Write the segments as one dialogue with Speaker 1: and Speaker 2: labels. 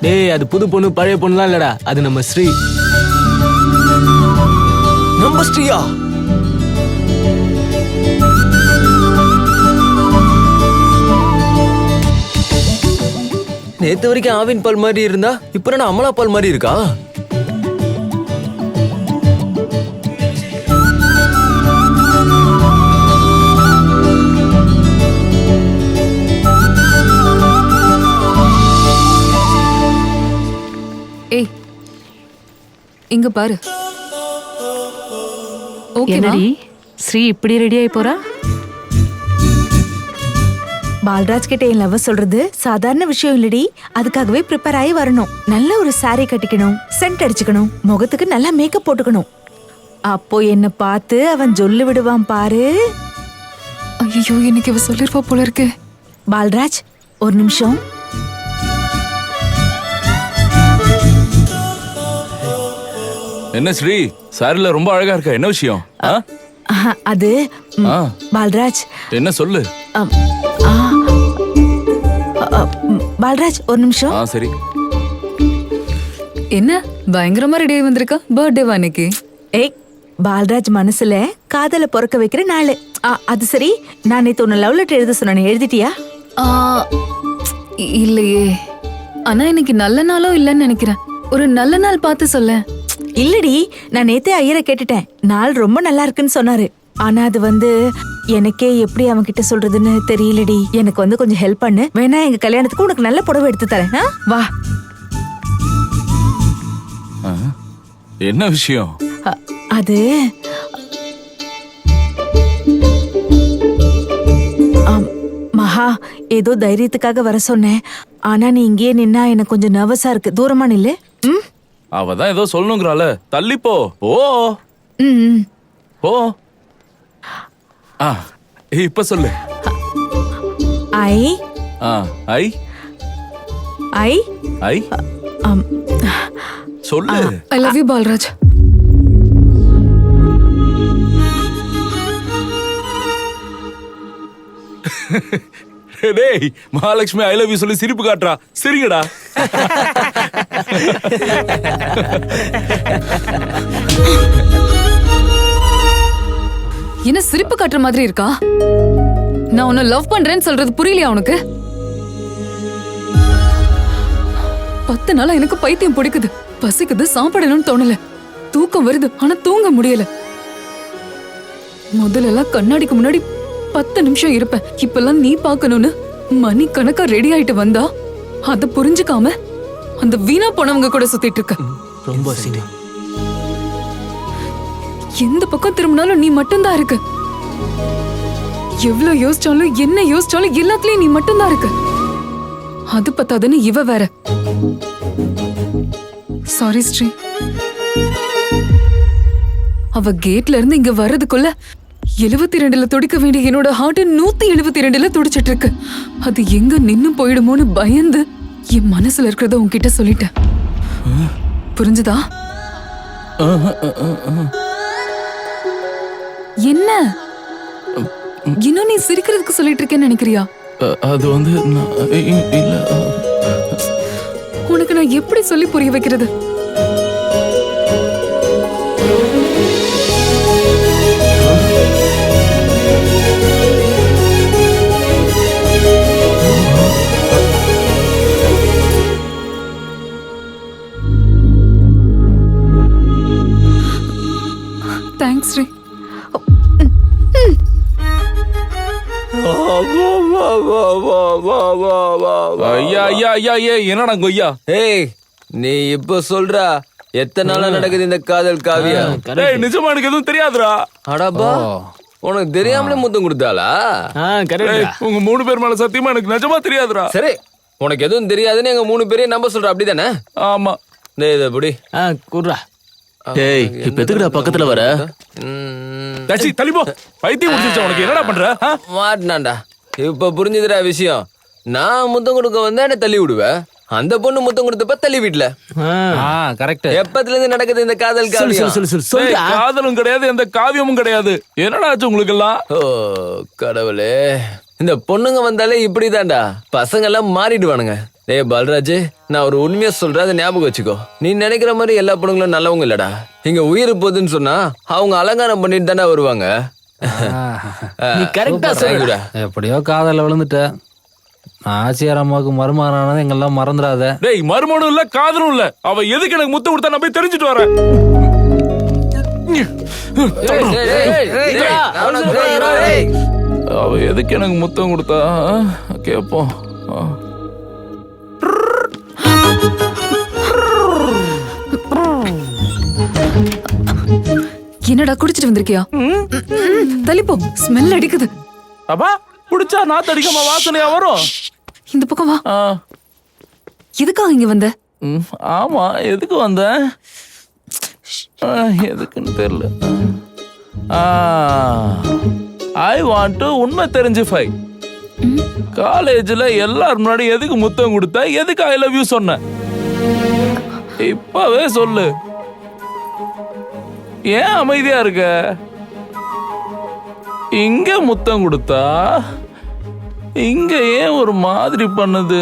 Speaker 1: டேய், அது புது பொண்ணு பழைய பொண்ணுலாம் இல்லடா, அது நம்ம ஸ்ரீ.
Speaker 2: நம்ம ஸ்ரீயா? நேத்து வரைக்கும் ஆவின் பால் மாதிரி இருந்தா இப்ப என்ன அமலா பால் மாதிரி இருக்கா?
Speaker 3: ஏய், இங்க பாரு.
Speaker 4: என்னடி ஸ்ரீ இப்படி ரெடி ஆயி போறா?
Speaker 5: பால்ராஜ் கிட்ட என் லவ் சொல்றது சாதாரண விஷயம் இல்லடி. அதுக்காகவே ப்ரிப்பேர் ஆகி வரணும். நல்ல ஒரு சாரி கட்டிக்கணும், சென்ட் அடிச்சுக்கணும், முகத்துக்கு நல்லா மேக்கப் போட்டுக்கணும். அப்போ என்ன பார்த்து அவன் சொல்லு விடுவான் பாரு.
Speaker 3: ஐயோ, இன்னைக்கு இவ சொல்லிருப்பா போல இருக்கு.
Speaker 5: பால்ராஜ், ஒரு நிமிஷம்.
Speaker 6: என்ன ஸ்ரீ, சாரில ரொம்ப அழகா இருக்க, என்ன விஷயம்?
Speaker 5: அது பால்ராஜ்.
Speaker 6: என்ன சொல்லு.
Speaker 5: பால்ராஜ், ஒரு நிமிஷம்.
Speaker 6: சரி.
Speaker 3: என்ன பயங்கரமா ரெடி ஆகி வந்திருக்கா? பர்த்டேவா இன்னைக்கு?
Speaker 5: ஏய், பால்ராஜ் மனசுல காதல பொறக்க வைக்கிற நாளு. அது சரி, நான் நேத்து உன்னை லவ் லெட்டர் எழுத சொன்னேன், எழுதிட்டியா?
Speaker 3: இல்லையே. ஆனா இன்னைக்கு நல்ல நாளும் இல்லைன்னு நினைக்கிறேன். ஒரு நல்ல நாள் பார்த்து சொல்ல.
Speaker 5: இல்லடி, நான் நேத்தே ஐயரை கேட்டுட்டேன். நாள் ரொம்ப நல்லா இருக்குன்னு சொன்னாரு. ஆனா அது எனக்கே எப்படி அவன் கிட்ட சொல்றதுன்னு தெரியலடி. எனக்கு கொஞ்சம் ஹெல்ப் பண்ணு. வேணா எங்க கல்யாணத்துக்கு உனக்கு நல்ல புடவை எடுத்து தரேன். வா.
Speaker 6: என்ன விஷயம்?
Speaker 5: அது மகா, ஏதோ தைரியத்துக்காக வர சொன்னேன். ஆனா நீ இங்கேயே நின்னா எனக்கு கொஞ்சம் நர்வஸா இருக்கு. தூரமா நில்லு.
Speaker 6: அவதான் ஏதோ சொல்லணுங்கிறாள, தள்ளிப்போ. ஓ ஓ, இப்ப சொல்லு.
Speaker 5: ஐ
Speaker 6: ஐ
Speaker 5: ஐ
Speaker 6: ஐ சொல்லு.
Speaker 3: I love you Balraj.
Speaker 6: டேய், மகாலட்சுமி ஐ லவ் யூ சொல்லி சிரிப்பு காட்டுறா. சிரிங்கடா.
Speaker 3: என்ன சிரிப்பு காட்டுற மாதிரி இருக்கா? நான் உன்னை லவ் பண்றேன்னு சொல்றது புரியலையா உனக்கு? 10 நாளா எனக்கு பைத்தியம் பிடிக்குது, பசிக்குது, சாப்பிடணும்னு தோணல, தூக்கம் வருது ஆனா தூங்க முடியல. முதல்ல எல்லாம் கண்ணாடிக்கு முன்னாடி 10 நிமிஷம் இருப்பேன். இப்பெல்லாம் நீ பாக்கணும்னு மணி கணக்கா ரெடி ஆயிட்டு வந்தா அத புரிஞ்சுக்காம அந்த வீணா போனவங்க கூட சுத்திட்டு இருக்க.
Speaker 1: ரொம்ப அசிங்கம்.
Speaker 3: எந்த பக்கம் திரும்பினாலும் நீ மட்டும்தான் இருக்க. எவ்வளவு யோசிச்சாலும் என்ன யோசிச்சாலும் எல்லாத்துலயும் நீ மட்டும்தான் இருக்க. அது பத்தாதுன்னு இவ வேற. சாரி ஸ்ரீ. அவ கேட்ல இருந்து இங்க வர்றதுக்குள்ள 72ல துடிக்க வேண்டிய என்னோட ஹார்ட் 172ல துடிச்சிட்டு இருக்கு. அது எங்க நின்னு போயிடுமோன்னு பயந்து என் மனசுல இருக்கிறத உன்கிட்ட சொல்லிட்டேன். புரிஞ்சுதா? என்ன இன்னும் நீ சிரிக்கிறதுக்கு சொல்லிட்டு இருக்கேன்னு நினைக்கிறியா?
Speaker 6: அது இல்ல.
Speaker 3: உனக்கு நான் எப்படி சொல்லி புரிய வைக்கிறது? தேங்க்ஸ் ஸ்ரீ.
Speaker 6: ஐயா ஐயா ஐயா, என்னடா கொய்யா?
Speaker 2: ஏய், நீ இப்ப சொல்றா, எத்தனை நாளா நடக்குது இந்த காதல் காவியா?
Speaker 6: நிஜமா எனக்கு எதுவும் தெரியாதுடா.
Speaker 2: அடாப்பா, உனக்கு தெரியாமலே முத்தம் கொடுத்தாளா?
Speaker 6: உங்க 3 பேர் மேல சத்தியமா எனக்கு நிஜமா தெரியாதுடா.
Speaker 2: சரி, உனக்கு எதுவும் தெரியாதுன்னு எங்க 3 பேரையும் நம்ப சொல்ற, அப்படிதானே?
Speaker 6: ஆமா.
Speaker 2: இத புடி.
Speaker 1: குர்ரா.
Speaker 7: டேய், இப்ப எதுக்குடா பக்கத்துல வர?
Speaker 6: தச்சி தள்ளிப்போ. பைத்தியம் முடிச்சிருச்சா உனக்கு? என்னடா பண்ற?
Speaker 2: மாட்டினாண்டா. இப்ப புரிஞ்சுதுடா விஷயம். நான் முத்தம் கொடுக்க வந்தா என்ன தள்ளி விடுவேன், அந்த பொண்ணு முத்தம் கொடுத்தப்ப தள்ளி விடல.
Speaker 8: கரெக்ட்.
Speaker 2: எப்பத்துல இருந்து நடக்குது இந்த காதல்
Speaker 1: சொல்லு
Speaker 2: காவியம்?
Speaker 1: சொல்லு சொல்லு
Speaker 6: ஏய்,
Speaker 1: சொல்றா.
Speaker 6: காதலும் கிடையாது, எந்த காவியமும் கிடையாது. என்னடா ஆச்சு உங்களுக்கு எல்லாம்?
Speaker 2: ஓ கடவுளே, இந்த பொண்ணுங்க வந்தாலே இப்படிதான்டா, பசங்க எல்லாம் மாறிடுவானுங்க. டேய் பால்ராஜ், நான் ஒரு உண்மையா சொல்றேன், அதை ஞாபகம் வச்சுக்கோ. நீ நினைக்கிற மாதிரி எல்லா பொண்ணுங்களும் நல்லவங்க இல்லடா. இங்க உயிர் போகுதுன்னு சொன்னா அவங்க அலங்காரம் பண்ணிட்டு தானே வருவாங்க.
Speaker 1: நீ கரெக்டா சொல்லுடா.
Speaker 8: எப்படியோ காதல விழுந்துட்ட. ஆச்சியார் அம்மாவுக்கு மருமகனானது எங்கெல்லாம் மறந்துடாத.
Speaker 6: டேய், மருமனும் இல்ல காதலும் இல்ல. அவ எதுக்கு எனக்கு முத்தம் கொடுத்தா நான் போய் தெரிஞ்சுட்டு வரேன். அவ எதுக்கு எனக்கு முத்தம் கொடுத்தா கேப்போம்.
Speaker 3: என்னடா குடிச்சிட்டு வந்திருக்கியா? தள்ளிப்போ, ஸ்மெல் அடிக்குது.
Speaker 6: அப்பா குடிச்சா நாத்து அடிக்காம வாசனையா வரும்.
Speaker 3: இந்த பக்கம் வா.
Speaker 6: ஆ,
Speaker 3: எதுக்காக இங்க வந்த?
Speaker 6: ஆமா, எதுக்கு வந்த? எதுக்குன்னு தெரியல. ஐ வாண்ட் டு உண்மை தெரிஞ்சுஃபை. காலேஜ்ல எல்லாரும் முன்னாடி எதுக்கு முத்தம் கொடுத்த, எதுக்கு ஐ லவ் யூ சொன்ன? இப்பவே சொல்லு. ஏன் அமைதியா இருக்க? இங்க முத்தம் கொடுத்தா இங்க ஏன் ஒரு மாதிரி பண்ணுது?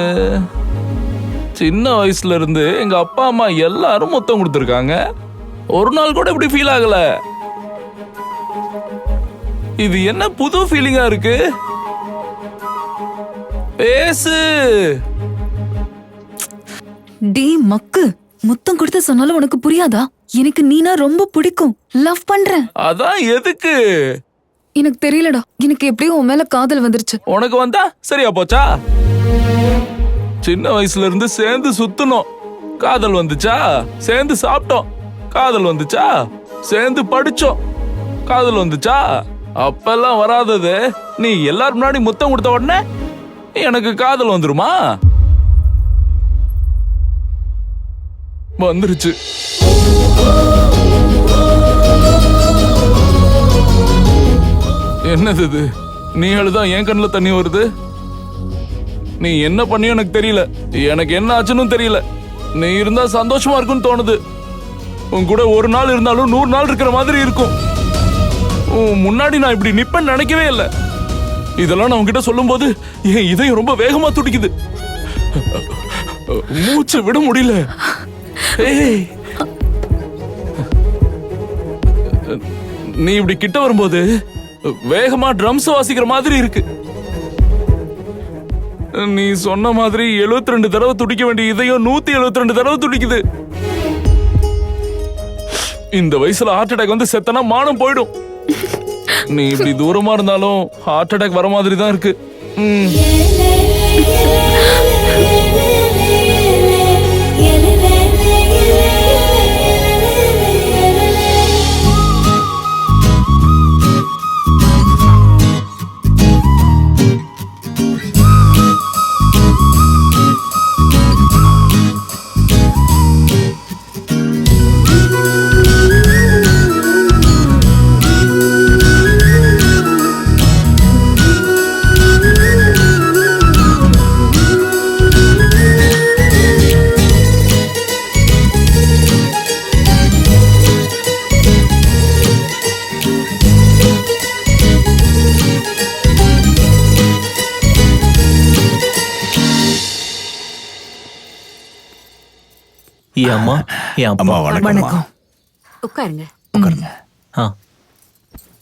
Speaker 6: சின்ன வயசுல இருந்து எங்க அப்பா அம்மா எல்லாரும் முத்தம் கொடுத்துருக்காங்க, ஒரு நாள் கூட இப்படி ஃபீல் ஆகல. இது என்ன புது ஃபீலிங்கா இருக்கு? பேசு.
Speaker 3: டே மக்கு, முத்தம் கொடுத்து சொன்னாலும் உனக்கு புரியாதா? எனக்கு நீனா ரொம்ப பிடிக்கும், லவ் பண்றேன்.
Speaker 6: அதான் எதுக்கு?
Speaker 3: எனக்கு தெரியலடா, எனக்கு எப்படியும் உன் மேல காதல் வந்துருச்சு.
Speaker 6: உனக்கு வந்தா சரியா போச்சா? சின்ன வயசுல இருந்து சேர்ந்து சுத்தணும், காதல் வந்துச்சா? சேர்ந்து சாப்பிட்டோம், காதல் வந்துச்சா? சேர்ந்து படிச்சோம், காதல் வந்துச்சா? அப்பெல்லாம் வராதது நீ எல்லாரும் முன்னாடி முத்தம் கொடுத்த உடனே எனக்கு காதல் வந்துருமா? வந்துருச்சு. என்னது இது? நீ அழுதா என் கண்ணுல தண்ணி வருது. நீ என்ன பண்ணியோ எனக்கு தெரியல, எனக்கு என்ன ஆச்சுன்னு தெரியல. நீ இருந்தா சந்தோஷமா இருக்குன்னு தோணுது. உன் கூட ஒரு நாள் இருந்தாலும் 100 நாள் இருக்கிற மாதிரி இருக்கும். உன் முன்னாடி நான் இப்படி நிப்பேன்னு நினைக்கவே இல்லை. இதெல்லாம் நான் உன்கிட்ட சொல்லும் போது என் இதயம் ரொம்ப வேகமா துடிக்குது, மூச்சு விட முடியல. ஏய், நீ இப்படி கிட்ட வரும்போது வேகமா ட்ரம்ஸ் வாசிக்கிற மாதிரி இருக்கு. நீ சொன்ன மாதிரி 72 தடவை துடிக்க வேண்டிய இதயம் 172 தடவை துடிக்குது. இந்த வயசுல ஹார்ட் அட்டாக் வந்து செத்தனா மானம் போயிடும். நீ இப்படி தூரமா இருந்தாலும் ஹார்ட் அட்டாக் வர மாதிரி தான் இருக்கு.
Speaker 7: என் அம்மா, என் அப்பா.
Speaker 5: வணக்கம்.
Speaker 4: உட்காருங்க.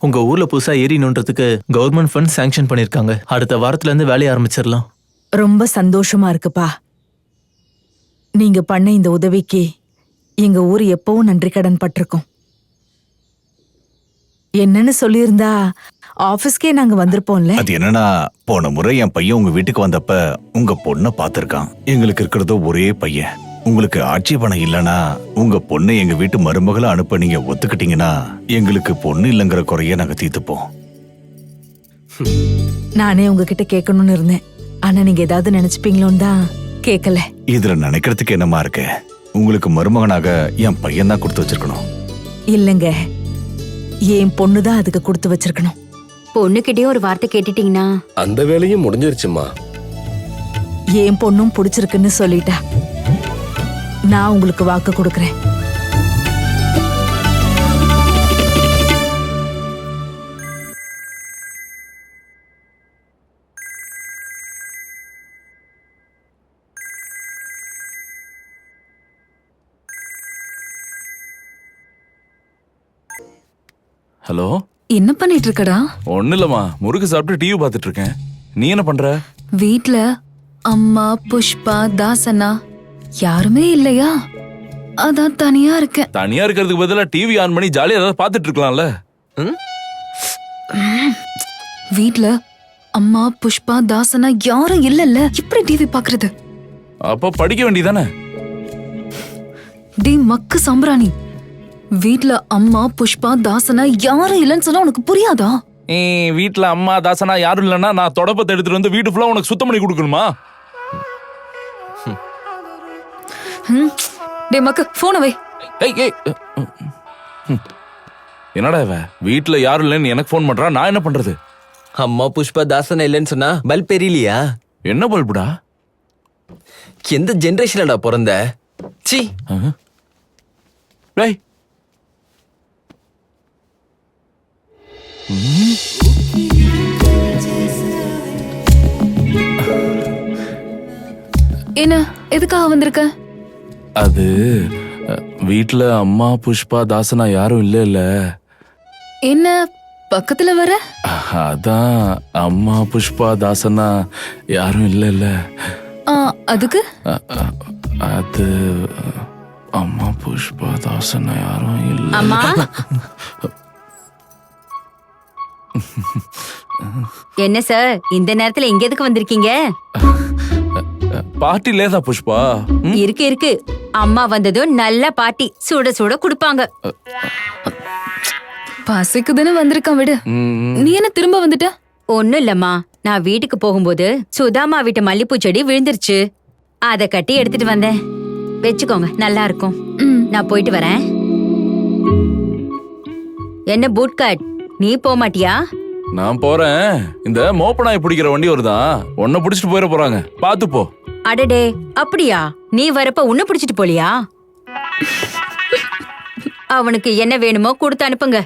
Speaker 7: உங்க ஊர்ல புதுசா ஏரி நோன்றதுக்கு கவர்மெண்ட் ஃபண்ட் சாங்ஷன் பண்ணிருக்காங்க. அடுத்த வாரத்துல இருந்து வேலையை ஆரம்பிச்சிடலாம்.
Speaker 5: ரொம்ப சந்தோஷமா இருக்குப்பா. நீங்க பண்ண இந்த உதவிக்கு எங்க ஊர் எப்பவும் நன்றி கடன் பட்டிருக்கோம். என்னன்னு சொல்லியிருந்தா ஆபீஸ்க்கே நாங்க வந்திருப்போம்ல.
Speaker 9: அது என்னன்னா, போன முறை என் பையன் உங்க வீட்டுக்கு வந்தப்ப உங்க பொண்ணை பார்த்திருக்கான். எங்களுக்கு இருக்கிறதோ ஒரே பையன். உங்களுக்கு ஆட்சேபணம் இல்லைன்னா உங்க பொண்ணை எங்க வீட்டு மருமகளை அனுப்ப நீங்க ஒத்துக்கிட்டீங்கன்னா எங்களுக்கு பொண்ணு இல்லைங்கிற குறைய நாங்க தீர்த்துப்போம்.
Speaker 5: நானே உங்ககிட்ட கேட்கணும்னு இருந்தேன், ஆனா நீங்க ஏதாவது நினைச்சுப்பீங்களோன்னு தான் கேட்கல.
Speaker 9: இதுல நினைக்கிறதுக்கு என்னமா இருக்கு? உங்களுக்கு மருமகனாக என் பையன் தான் கொடுத்து வச்சிருக்கணும்.
Speaker 5: இல்லங்க, என் பொண்ணுதான் அதுக்கு கொடுத்து வச்சிருக்கணும்.
Speaker 10: பொண்ணுகிட்டயும் ஒரு வார்த்தை கேட்டுட்டீங்கன்னா
Speaker 11: அந்த வேலையும் முடிஞ்சிருச்சுமா.
Speaker 5: என் பொண்ணும் பிடிச்சிருக்குன்னு சொல்லிட்டா. நான் உங்களுக்கு வாக்கு கொடுக்கறேன்.
Speaker 6: ஹலோ,
Speaker 3: என்ன பண்ணிட்டு இருக்கடா?
Speaker 6: ஒண்ணு இல்லம்மா, முறுக்கு சாப்பிட்டு டிவி பார்த்துட்டு இருக்கேன். நீ என்ன பண்ற?
Speaker 3: வீட்ல அம்மா, புஷ்பா, தாசனா யாருமே இல்லையா? அதான் தனியா இருக்கேன்.
Speaker 6: தனியா இருக்கிறதுக்கு பதிலா டிவி ஆன் பண்ணி ஜாலியா ஏதாவது பார்த்துட்டு இருக்கலாம்ல.
Speaker 3: வீட்ல அம்மா, புஷ்பா, தாசனா யாரும் இல்லல்ல, எப்படி டிவி பாக்குறது?
Speaker 6: அப்ப படிக்க வேண்டியதானே?
Speaker 3: டேய் மக்கு சம்பிராணி, வீட்ல அம்மா, புஷ்பா, தாசனா யாரும் இல்லைன்னு சொன்னா உனக்கு புரியாதா?
Speaker 6: வீட்டுல அம்மா தாசனா யாரும் இல்லைன்னா நான் தொடப்பத்தை எடுத்துட்டு வந்து வீட்டு ஃபுல்லா உனக்கு சுத்தம் பண்ணி கொடுக்கணுமா?
Speaker 3: டேய் மக்கு போன வை.
Speaker 6: ஏய், ஏய், என்னடா இவ வீட்டுல யாரும் இல்லைன்னு எனக்கு ஃபோன் பண்றா, நான் என்ன பண்றது?
Speaker 2: அம்மா புஷ்பா தாசனா இல்லைன்னு சொன்னா பல்ப் எரியலையா?
Speaker 6: என்ன பல்புடா?
Speaker 2: எந்த ஜெனரேஷன்லடா பிறந்த? சி,
Speaker 6: டேய்,
Speaker 3: என்ன எதுக்காக வந்திருக்க?
Speaker 6: அது வீட்டுல அம்மா புஷ்பா தாசனா யாரும் இல்ல.
Speaker 3: என்ன பக்கத்துல வர?
Speaker 6: அதான் அம்மா புஷ்பா தாசனா யாரும் இல்ல.
Speaker 3: அதுக்கு
Speaker 6: அது அம்மா புஷ்பா தாசனா யாரும் இல்ல.
Speaker 4: அம்மா என்ன சார் இந்த நேரத்துல இங்க எதுக்கு வந்திருக்கீங்க?
Speaker 6: பார்ட்டி லேதா புஷ்பா?
Speaker 4: இருக்கு இருக்கு, அம்மா வந்ததும் நல்ல பார்ட்டி சுட சுட குடுப்பாங்க.
Speaker 3: பசிக்குதுன்னு வந்திருக்கான், விடு. நீ என்ன திரும்ப வந்துட்ட?
Speaker 4: ஒண்ணும் இல்லம்மா, நான் வீட்டுக்கு போகும்போது சுதாமா வீட்டு மல்லிப்பூ செடி விழுந்துருச்சு, அத கட்டி எடுத்துட்டு வந்தேன். வச்சுக்கோங்க, நல்லா இருக்கும். நான் போயிட்டு வரேன். என்ன பூட் கட், நீ போக மாட்டியா?
Speaker 6: நான் போறேன். இந்த மோப்பனாய் பிடிக்கிற வண்டி வருதான், உன்னை பிடிச்சிட்டு போயிட போறாங்க, பாத்து போ.
Speaker 4: அடடே, அப்படியா? நீ வரப்ப உன்னை பிடிச்சிட்டு போலியா? அவனுக்கு என்ன வேணுமோ கொடுத்து அனுப்புங்க.